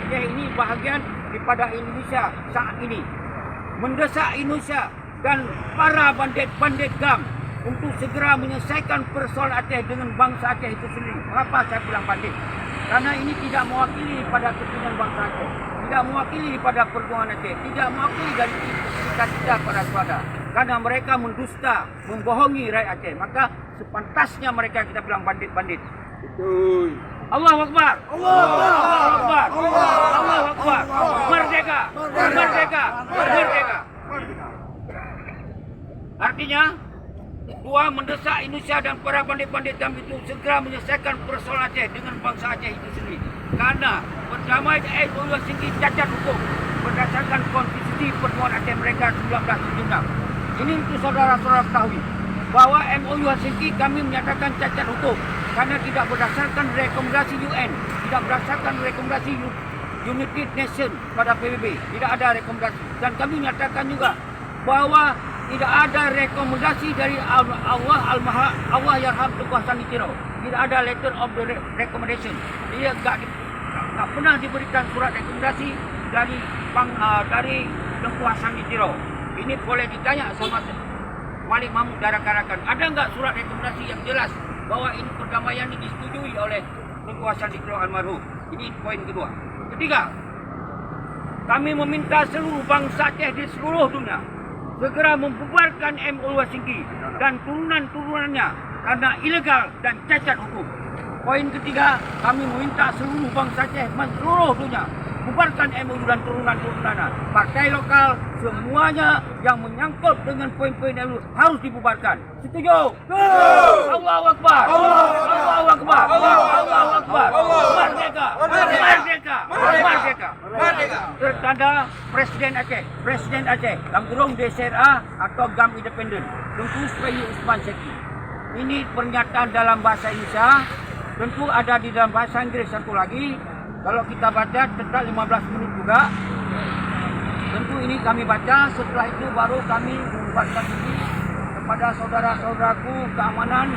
Aceh ini bahagian daripada Indonesia saat ini. Mendesak Indonesia dan para bandit-bandit GAM untuk segera menyelesaikan persoalan Aceh dengan bangsa Aceh itu sendiri. Mengapa saya bilang bandit? Karena ini tidak mewakili pada kepentingan bangsa Aceh, tidak mewakili pada perjuangan Aceh, tidak mewakili dari cita-cita para saudara. Karena mereka mendusta, membohongi rakyat Aceh. Maka sepantasnya mereka kita bilang bandit-bandit. Betul. Allahu Akbar. Allahu Akbar. Allahu Akbar. Merdeka. Merdeka. Merdeka. Artinya, dua mendesak Indonesia dan para bandit-bandit GAM itu segera menyelesaikan persoalan Aceh dengan bangsa Aceh itu sendiri. Karena perdamaian MOU Helsinki cacat hukum berdasarkan konstitusi pertemuan Aceh mereka 1976. Ini untuk saudara-saudara ketahui bahwa MOU Helsinki kami menyatakan cacat hukum karena tidak berdasarkan rekomendasi UN, tidak berdasarkan rekomendasi United Nations pada PBB, tidak ada rekomendasi. Dan kami menyatakan juga bahwa tidak ada rekomendasi dari Allah Yarham Tengku Hassan Tiro. Tidak ada letter of the recommendation. Dia tak pernah diberikan surat rekomendasi dari Tengku Hassan Tiro. Ini boleh ditanya sama Malik Mahmud Darakarakan. Ada enggak surat rekomendasi yang jelas bahwa ini perdamaian ini disetujui oleh Tengku Hassan Tiro almarhum? Ini poin kedua. Ketiga, kami meminta seluruh bangsa Aceh di seluruh dunia segera membubarkan MOU Helsinki dan turunan-turunannya karena ilegal dan cacat hukum. Poin ketiga, kami meminta seluruh bangsa Aceh seluruh dunia bubarkan MOU dan turunan-turunannya. Partai lokal semuanya yang menyangkut dengan poin-poin MOU harus dibubarkan. Setuju? Allahu Akbar. Allahu Akbar. Allahu Akbar. Merdeka. Merdeka. Merdeka. Merdeka. Tertanda Presiden Aceh. Presiden Aceh. Gangurung DSRA atau GAM Independen. Tengku Sri Usman Seki. Ini pernyataan dalam bahasa Indonesia. Tentu ada di dalam bahasa Inggris satu lagi. Kalau kita baca tetap 15 menit juga. Tentu ini kami baca, setelah itu baru kami membuatkan diri kepada saudara-saudaraku keamanan.